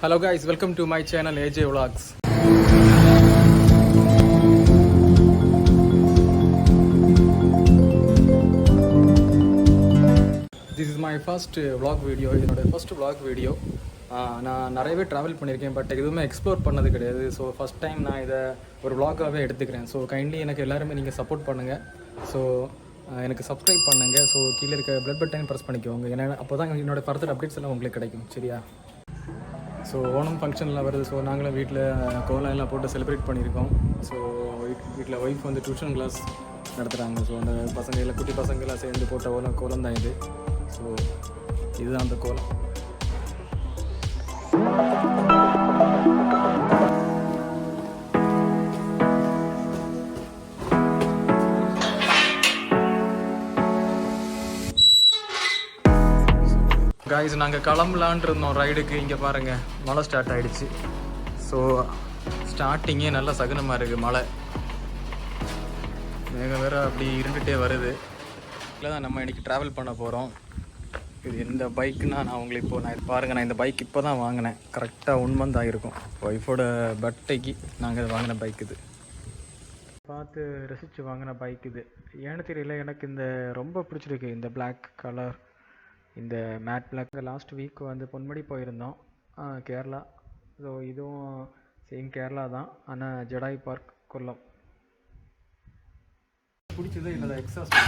Hello guys, welcome to my channel AJ Vlogs. This is my first vlog video. என்னோட first vlog video. நான் நிறையவே travel பண்ணியிருக்கேன், but எதுவுமே explore பண்ணது கிடையாது. ஸோ ஃபஸ்ட் டைம் நான் இதை ஒரு vlog-ஆகவே எடுத்துக்கிறேன். ஸோ கைண்ட்லி எனக்கு எல்லாருமே நீங்கள் சப்போர்ட் பண்ணுங்கள். ஸோ எனக்கு சப்ஸ்கிரைப் பண்ணுங்கள். ஸோ கீழே இருக்க பெல் பட்டன் ப்ரெஸ் பண்ணிக்கோங்க, ஏன்னா அப்போ தான் என்னோடய ஃபர்தர் அப்டேட்ஸ் எல்லாம் உங்களுக்கு கிடைக்கும். சரியா? ஸோ ஓணம் ஃபங்க்ஷனில் வருது. ஸோ நாங்களும் வீட்டில் கோலம் எல்லாம் போட்டு செலிப்ரேட் பண்ணியிருக்கோம். ஸோ வீட்டில் ஒய்ஃப் வந்து டியூஷன் கிளாஸ் நடத்துகிறாங்க. ஸோ அந்த பசங்க எல்லாம் குட்டி பசங்களாம் சேர்ந்து போட்ட கோலம் தான் இது. ஸோ இதுதான் அந்த கோலம். காய்ஸ், நாங்கள் கிளம்பலான் இருந்தோம் ரைடுக்கு. இங்கே பாருங்கள், மழை ஸ்டார்ட் ஆகிடுச்சு. ஸோ ஸ்டார்டிங்கே நல்லா சகுனமாக இருக்குது. மழை மேகம் வேறு அப்படி இருந்துகிட்டே வருது. இதில் தான் நம்ம இன்றைக்கி ட்ராவல் பண்ண போகிறோம். இது எந்த பைக்குன்னா நான் உங்களுக்கு நான் பாருங்கள், நான் இந்த பைக் இப்போ தான் வாங்கினேன். கரெக்டாக 1 month ஆகிருக்கும். ஒய்ஃபோட பர்த்டேக்கு நாங்கள் வாங்கின பைக் இது. பார்த்து ரசித்து வாங்கின பைக் இது. ஏன்னு தெரியல, எனக்கு இந்த ரொம்ப பிடிச்சிருக்கு இந்த பிளாக் கலர், இந்த மேட் பிளாக். லாஸ்ட் வீக் வந்து பொன்மடி போயிருந்தோம், கேரளா. ஸோ இதுவும் சேம் கேரளா தான், ஆனால் ஜடாய் பார்க் கொல்லம். பிடிச்சது இல்லை எக்ஸாஸ்ட்.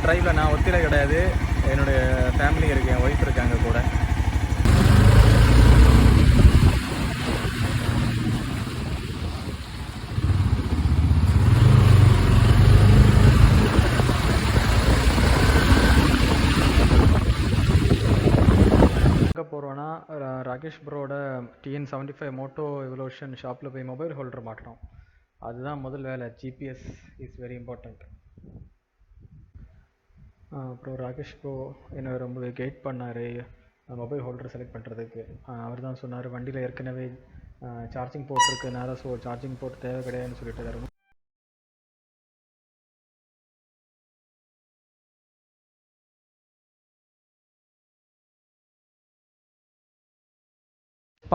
ட்ரைவில் நான் ஒத்திரை கிடையாது, என்னுடைய ஃபேமிலி இருக்குது, என் ஒய்ஃப் இருக்காங்க கூட. எங்கே போகிறோன்னா ராகேஷ் ப்ரோட TN75 மோட்டோ எவல்யூஷன் ஷாப்பில் போய் மொபைல் ஹோல்டர் மாட்டோம். அதுதான் முதல் வேலை. GPS is very important. அப்புறம் ராகேஷ் ப்ரோ என்னை ரொம்ப கைட் பண்ணார் மொபைல் ஹோல்டர் செலக்ட் பண்ணுறதுக்கு. அவர் தான் சொன்னார், வண்டியில் ஏற்கனவே சார்ஜிங் போர்ட் இருக்குனால, ஸோ சார்ஜிங் போர்ட் தேவை கிடையாதுன்னு சொல்லிட்டு தரும்.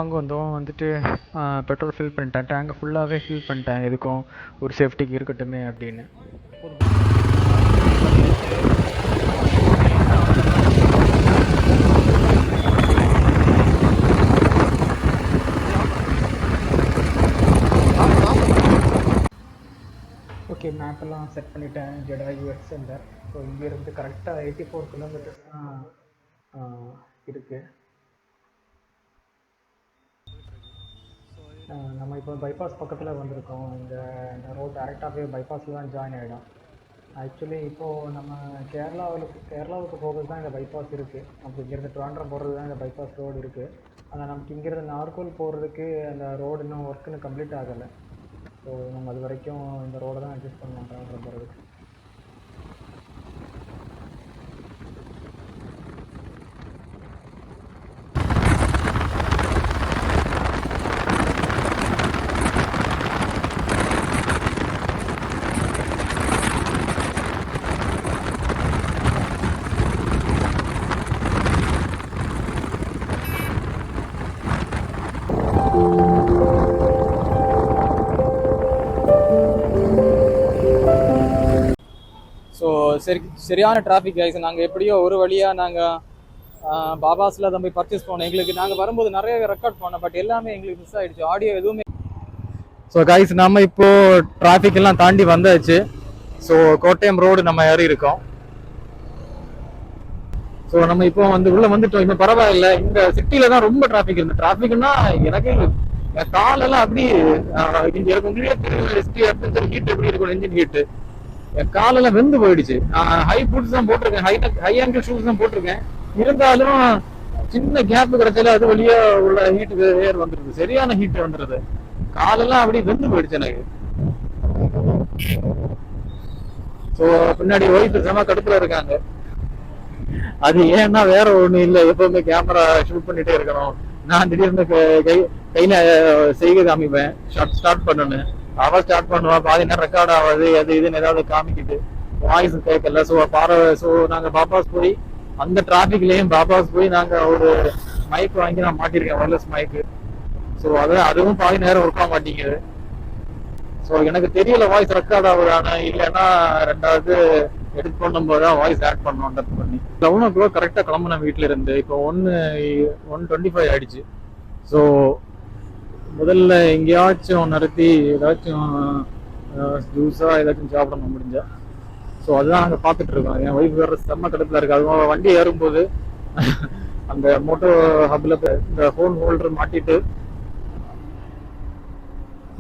அங்கே வந்துட்டு பெட்ரோல் ஃபில் பண்ணிட்டேன். டேங்கை ஃபுல்லாகவே ஃபில் பண்ணிட்டேன், எதுக்கும் ஒரு சேஃப்டிக்கு இருக்கட்டுமே அப்படின்னு. ஓகே, மேப்பெல்லாம் செட் பண்ணிட்டேன். ஜெடா US சென்டர். ஸோ இங்கேருந்து கரெக்டாக 84 kilometers தான் இருக்குது. நம்ம இப்போ பைபாஸ் பக்கத்தில் வந்திருக்கோம். இந்த ரோட் டேரெக்டாகவே பைபாஸில் தான் ஜாயின் ஆகிடும். ஆக்சுவலி இப்போது நம்ம கேரளாவுக்கு போகிறது தான் இந்த பைபாஸ் இருக்குது. நமக்கு இங்கேருந்து ட்ரிவாண்ட்ரம் போகிறது தான் இந்த பைபாஸ் ரோடு இருக்குது. ஆனால் நமக்கு இங்கேருந்து நாகர்கோவில் போகிறதுக்கு அந்த ரோடு இன்னும் ஒர்க்குன்னு கம்ப்ளீட் ஆகலை. ஸோ நம்ம அது வரைக்கும் இந்த ரோடை தான் அட்ஜஸ்ட் பண்ணுவோம் ட்ரிவாண்ட்ரம் போகிறதுக்கு. ஸோ சரியான டிராஃபிக் ஆகிடுச்சு. நாங்கள் எப்படியோ ஒரு வழியாக நாங்கள் பாபாஸில் தான் போய் பர்ச்சேஸ் பண்ணோம். எங்களுக்கு நாங்கள் வரும்போது நிறைய ரெக்கார்ட் பண்ணோம், பட் எல்லாமே எங்களுக்கு மிஸ் ஆகிடுச்சு, ஆடியோ எதுவுமே. ஸோ கைஸ், நம்ம இப்போது டிராஃபிக் எல்லாம் தாண்டி வந்தாச்சு. ஸோ கோட்டயம் ரோடு நம்ம ஏறி இருக்கோம். ஸோ நம்ம இப்போ உள்ளே வந்துட்டோம். இப்போ பரவாயில்ல. இந்த சிட்டியில் தான் ரொம்ப டிராஃபிக் இருந்தது. டிராஃபிக்னா எனக்கு காலெல்லாம் அப்படி ஹீட் எப்படி இருக்கும், இன்ஜின் ஹீட்டு என் காலெல்லாம் வெந்து போயிடுச்சு. ஹை பூட்ஸ் தான் போட்டிருக்கேன், ஹை ஆங்கிள் ஷூஸ் தான் போட்டிருக்கேன். இருந்தாலும் சின்ன கேப் கிடைச்சால அது வழியா உள்ள ஹீட்டுக்கு ஏர் வந்துருது, சரியான ஹீட் வந்துடுது. காலெல்லாம் அப்படி வெந்து போயிடுச்சு எனக்கு. ஸோ பின்னாடி ஒய்ஃப் செம கடுப்புல இருக்காங்க. அது ஏன்னா வேற ஒண்ணு இல்ல, எப்பவுமே கேமரா ஷூட் பண்ணிட்டே இருக்கணும். நான் திடீர்னு கையில செய்கை காமிப்பேன், ஸ்டார்ட் பண்ணணும். அவ ஸ்டார்ட் பண்ணுவா, பாதி நேரம் ரெக்கார்ட் ஆகாது, அது இதுன்னு ஏதாவது காமிக்கிட்டு வாய்ஸ் கேட்கல. ஸோ நாங்க பாபாஸ் போய் அந்த டிராபிக்லயும் பாபாஸ் போய் நாங்க ஒரு மைக் வாங்கி நான் மாட்டிருக்கேன், ஒயர்லெஸ் மைக்கு. ஸோ அதுவும் பாதி நேரம் ஒர்க் ஆக மாட்டேங்குது. ஸோ எனக்கு தெரியல வாய்ஸ் ரெக்கார்ட் ஆகுதானே இல்லைன்னா ரெண்டாவது எடிட் பண்ணும்போது தான் வாய்ஸ் ஆட் பண்ணோம் பண்ணி 11 o'clock கரெக்டாக கிளம்புனேன் வீட்டில இருந்து. இப்போ 1:25 ஆயிடுச்சு. ஸோ முதல்ல எங்கேயாச்சும் நிறுத்தி ஏதாச்சும் ஜூஸா ஏதாச்சும் சாப்பிடணும் முடிஞ்சா. ஸோ அதுதான் நாங்கள் பார்த்துட்டு இருக்கோம். என் ஒய்ஃப் வேற செம்ம கடுப்பில் இருக்கு. அதுவும் வண்டி ஏறும்போது அந்த மோட்டோ ஹப்ல இந்த ஃபோன் ஹோல்டர் மாட்டிட்டு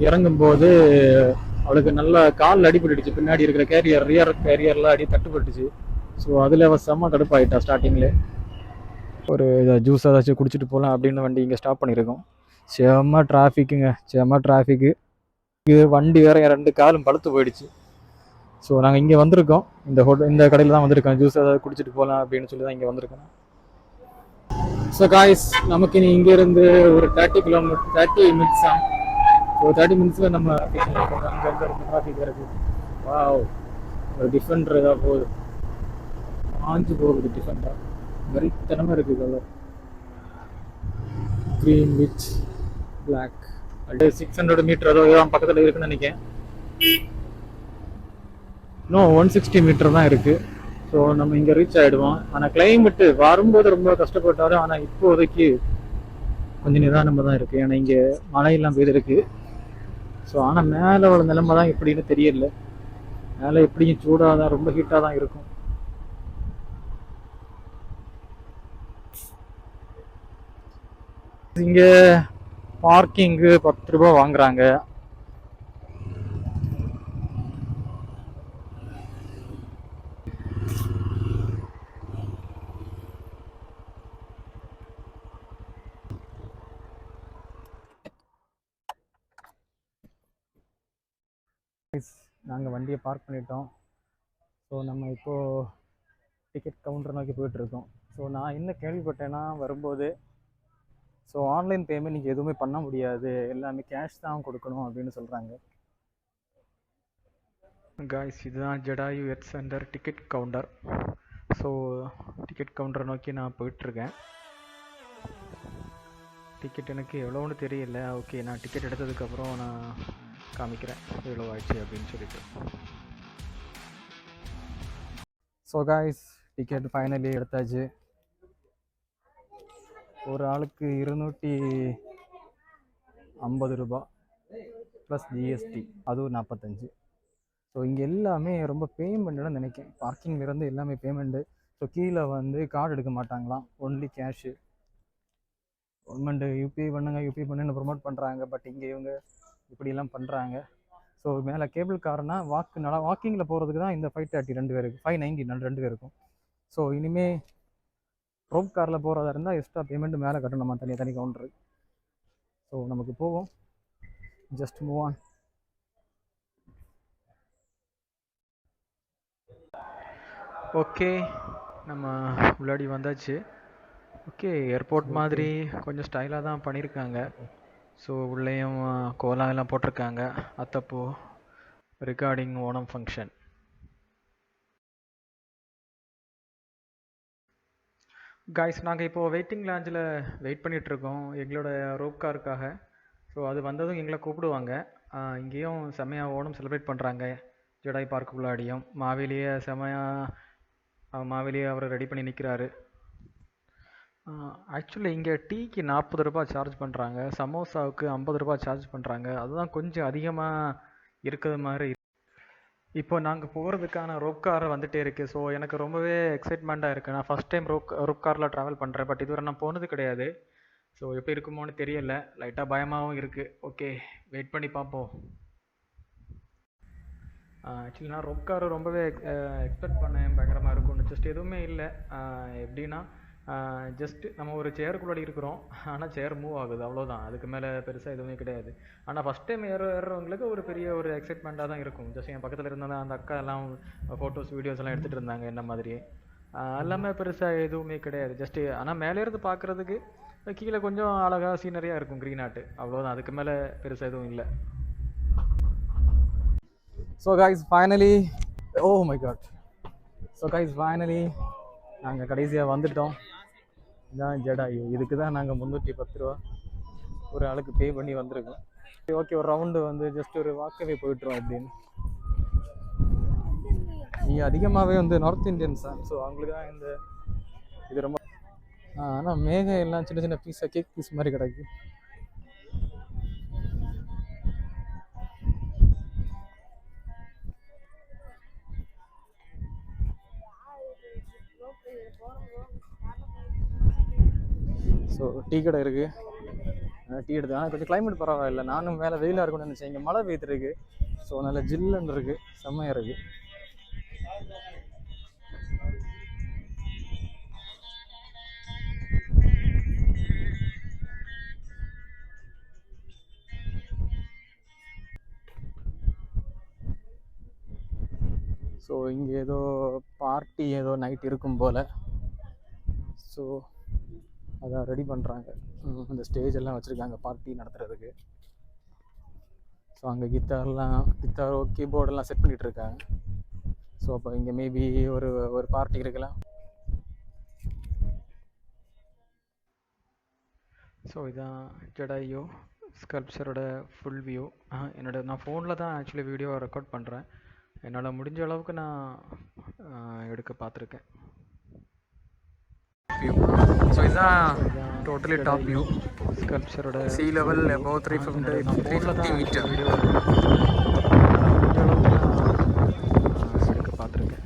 இறங்கும் போது அவளுக்கு நல்லா கால் அடிபட்டுடுச்சு. பின்னாடி இருக்கிற ரியர் கேரியர்லாம் அடி தட்டுப்பட்டுச்சு. ஸோ அதில் அவள் செம்ம கடுப்பாயிட்டா ஸ்டார்டிங்ல. ஒரு ஜூஸ் ஏதாச்சும் குடிச்சிட்டு போகலாம் அப்படின்னு வண்டி இங்கே ஸ்டாப் பண்ணியிருக்கோம். செம்ம டிராஃபிக்குங்க, செம்ம டிராஃபிக்கு. இது வண்டி வேற 2 காலும் பழுத்து போயிடுச்சு. ஸோ நாங்கள் இங்கே வந்திருக்கோம், இந்த கடையில் தான் வந்திருக்கோம். ஜூஸ் ஏதாவது குடிச்சிட்டு போகலாம் அப்படின்னு சொல்லி தான் இங்கே வந்திருக்கோம். ஸோ காய்ஸ், நமக்கு இனி இங்கேருந்து ஒரு 30 minutes தான். ஸோ 30 minutesல நம்ம அங்கே இருந்து டிராஃபிக் இருக்குது. வாவ், ஒரு டிஃபெண்டர் ஏதாவது போகுது, ஆஞ்சு போகுது டிஃபெண்டர். வெறித்தனமாக இருக்குது கலர், க்ரீன் விச் பிளாக். அப்படியே 600 மீட்டர் ஏதோ பக்கத்தில் இருக்குன்னு நினைக்கிறேன். இன்னும் 160 மீட்டர் தான் இருக்குது. ஸோ நம்ம இங்கே ரீச் ஆகிடுவோம். ஆனால் கிளைமேட்டு வரும்போது ரொம்ப கஷ்டப்பட்டாலும், ஆனால் இப்போதைக்கு கொஞ்சம் நிதானமாக தான் இருக்குது. ஏன்னா இங்கே மழையெல்லாம் பெய்திருக்கு. ஸோ ஆனால் மேலே உள்ள நிலைமை தான் எப்படின்னு தெரியல. மேலே எப்படியும் சூடாக தான், ரொம்ப ஹீட்டாக தான் இருக்கும். இங்கே பார்க்கிங்கு 10 ரூபா வாங்குறாங்க. நாங்கள் வண்டியை பார்க் பண்ணிட்டோம். ஸோ நம்ம இப்போது டிக்கெட் கவுண்டர் நோக்கி போயிட்டுருக்கோம். ஸோ நான் என்ன கேள்விப்பட்டேன்னா வரும்போது, ஸோ ஆன்லைன் பேமெண்ட் நீங்கள் எதுவுமே பண்ண முடியாது, எல்லாமே கேஷ் தான் கொடுக்கணும் அப்படின்னு சொல்கிறாங்க. காய்ஸ், இதுதான் Jatayu earth center ticket counter. So ticket கவுண்டரை நோக்கி நான் போயிட்டுருக்கேன். டிக்கெட் எனக்கு எவ்வளோன்னு தெரியல. ஓகே, நான் டிக்கெட் எடுத்ததுக்கப்புறம் நான் காமிக்கிறேன் எவ்வளோ ஆயிடுச்சு அப்படின்னு சொல்லிட்டு. ஸோ காய்ஸ், டிக்கெட் ஃபைனலி எடுத்தாச்சு. ஒரு ஆளுக்கு 250 ரூபா ப்ளஸ் ஜிஎஸ்டி, அதுவும் 45. ஸோ இங்கே எல்லாமே ரொம்ப பேமெண்ட்டுன்னு நினைக்கிறேன். பார்க்கிங்லேருந்து எல்லாமே பேமெண்ட்டு. ஸோ கீழே வந்து கார்டு எடுக்க மாட்டாங்களாம், ஒன்லி கேஷு. கவர்மெண்ட்டு யூபிஐ பண்ணுன்னு ப்ரொமோட் பண்ணுறாங்க. பட் இங்கே இவங்க இப்படியெல்லாம் பண்ணுறாங்க. ஸோ மேலே கேபிள் கார்னா வாக்கிங்கில் போகிறதுக்கு தான் இந்த 530 2 பேருக்கு, 590 2 பேருக்கும். ஸோ இனிமேல் ரோப் காரில் போகிறதா இருந்தால் எக்ஸ்ட்ரா பேமெண்ட்டு மேலே கட்டணுமா, தனி கவுண்டரு. ஸோ நமக்கு போவோம், ஜஸ்ட் மூவ் ஆன். ஓகே, நம்ம உள்ளாடி வந்தாச்சு. ஓகே, ஏர்போர்ட் மாதிரி கொஞ்சம் ஸ்டைலாக தான் பண்ணியிருக்காங்க. ஸோ உள்ளேயும் கோலம் எல்லாம் போட்டிருக்காங்க. அத்தப்பூ ரிகார்டிங் ஓணம் ஃபங்க்ஷன். காய்ஸ், நாங்கள் இப்போது வெயிட்டிங் லாஞ்சில் வெயிட் பண்ணிகிட்ருக்கோம் எங்களோட ரோப் காருக்காக. ஸோ அது வந்ததும் எங்களை கூப்பிடுவாங்க. இங்கேயும் செம்மையாக ஓணம் செலிப்ரேட் பண்ணுறாங்க. ஜடாய் பார்க் உள்ளாடியும் மாவேலியை மாவேலியை அவர் ரெடி பண்ணி நிற்கிறாரு. ஆக்சுவலி இங்கே டீக்கு 40 ரூபா சார்ஜ் பண்ணுறாங்க, சமோசாவுக்கு 50 ரூபா சார்ஜ் பண்ணுறாங்க. அதுதான் கொஞ்சம் அதிகமாக இருக்கிறது மாதிரி. இப்போ நாங்கள் போகிறதுக்கான ரோப் கார் வந்துகிட்டே இருக்குது. ஸோ எனக்கு ரொம்பவே எக்ஸைட்மெண்ட்டாக இருக்குது. நான் ஃபஸ்ட் டைம் ரோப் காரில் ட்ராவல் பண்ணுறேன். பட் இதுவரை நான் போனது கிடையாது. ஸோ எப்படி இருக்குமோன்னு தெரியல, லைட்டாக பயமாகவும் இருக்குது. ஓகே, வெயிட் பண்ணி பார்ப்போம். ஆக்சுவலி நான் ரோப் கார் ரொம்பவே எக்ஸ்பெக்ட் பண்ணேன் பயங்கரமாக இருக்கும்னு. ஜஸ்ட் எதுவுமே இல்லை. எப்படின்னா ஜஸ்ட்டு நம்ம ஒரு சேருக்குள்ளாடி இருக்கிறோம், ஆனால் சேர் மூவ் ஆகுது, அவ்வளோதான். அதுக்கு மேலே பெருசாக எதுவுமே கிடையாது. ஆனால் ஃபஸ்ட் டைம் ஏறுறவங்களுக்கு ஒரு பெரிய ஒரு எக்ஸைட்மெண்ட்டாக தான் இருக்கும். ஜஸ்ட் என் பக்கத்தில் இருந்தாலும் அந்த அக்கா எல்லாம் ஃபோட்டோஸ் வீடியோஸ் எல்லாம் எடுத்துகிட்டு இருந்தாங்க என்ன மாதிரியே. எல்லாமே பெருசாக எதுவுமே கிடையாது. ஜஸ்ட்டு ஆனால் மேலே இருந்து பார்க்குறதுக்கு கீழே கொஞ்சம் அழகாக சீனரியாக இருக்கும் க்ரீன் ஆர்ட், அவ்வளோதான். அதுக்கு மேலே பெருசாக எதுவும் இல்லை. So guys finally, oh my God, so guys finally நாங்கள் கடைசியாக வந்துட்டோம். இதான் ஜடாயு. இதுக்கு தான் நாங்கள் 310 ரூபா ஒரு ஆளுக்கு பே பண்ணி வந்திருக்கோம். ஓகே, ஒரு ரவுண்டு வந்து ஜஸ்ட் ஒரு வாக்கவே போயிட்டுருவோம் அப்படின்னு. இங்கே அதிகமாகவே வந்து நார்த் இந்தியன்ஸ் தான். ஸோ அவங்களுக்கு தான் இந்த இது ரொம்ப ஆனால் மேகம் எல்லாம் சின்ன சின்ன பீஸாக கேக் பீஸ் மாதிரி கிடக்கு. ஸோ டீ கடை இருக்குது, டீ எடுத்து. ஆனால் கொஞ்சம் கிளைமேட் பரவாயில்ல. நானும் மேலே வெயிலாக இருக்கும்னு நினச்சேன். இங்கே மழை பெய்துருக்கு. ஸோ நல்ல ஜில்லுன்னு இருக்குது, செம்மையாக இருக்குது. ஸோ இங்கே ஏதோ பார்ட்டி ஏதோ நைட் இருக்கும் போல். ஸோ அதான் ரெடி பண்ணுறாங்க. அந்த ஸ்டேஜ் எல்லாம் வச்சுருக்காங்க பார்ட்டி நடத்துறதுக்கு. ஸோ அங்கே கித்தார் கீபோர்டெல்லாம் செட் பண்ணிகிட்டு இருக்காங்க. ஸோ அப்போ இங்கே மேபி ஒரு பார்ட்டி இருக்கலாம். ஸோ இதான் ஜடாயு ஸ்கல்ப்சரோட ஃபுல் வியூ. நான் ஃபோனில் தான் ஆக்சுவலி வீடியோ ரெக்கார்ட் பண்ணுறேன். என்னால் முடிஞ்ச அளவுக்கு நான் எடுக்க பார்த்துருக்கேன். ஸோ இதுதான் டோட்டலி டாப் வியூ ஸ்கல்ப்சரோட sea level above 350 metre. Video முடிஞ்ச அளவுக்கு நான் எடுக்க பார்த்துருக்கேன்.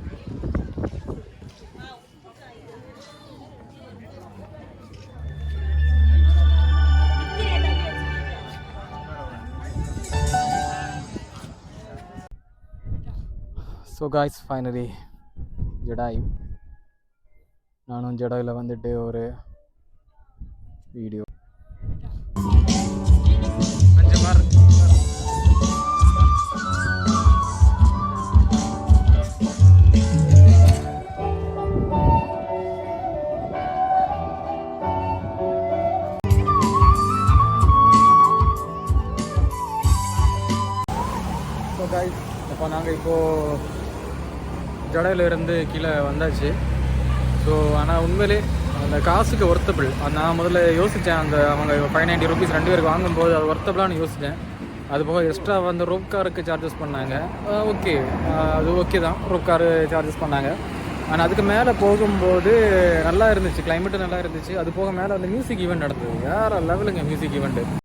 So guys finally Jatayu. நானும் ஜடாயில் வந்துட்டு ஒரு வீடியோ ஸோ காய்ஸ், அப்போ நாங்கள் இப்போது ஜடாயிலிருந்து கீழே வந்தாச்சு. ஸோ ஆனால் உண்மையிலே அந்த காசுக்கு ஒர்த்தபிள். நான் முதல்ல யோசித்தேன், அந்த அவங்க 590 ருபீஸ் 2 பேருக்கு வாங்கும்போது அது ஒர்த்தபிளானு யோசித்தேன். அது போக எக்ஸ்ட்ரா வந்து ரோப் காருக்கு சார்ஜஸ் பண்ணாங்க. ஓகே, அது ஓகே தான், ரோப் காரு சார்ஜஸ் பண்ணாங்க. ஆனால் அதுக்கு மேலே போகும்போது நல்லா இருந்துச்சு, கிளைமேட்டும் நல்லா இருந்துச்சு. அது போக மேலே அந்த மியூசிக் ஈவெண்ட் நடந்தது, வேறு லெவலுங்க மியூசிக் ஈவெண்ட்டு.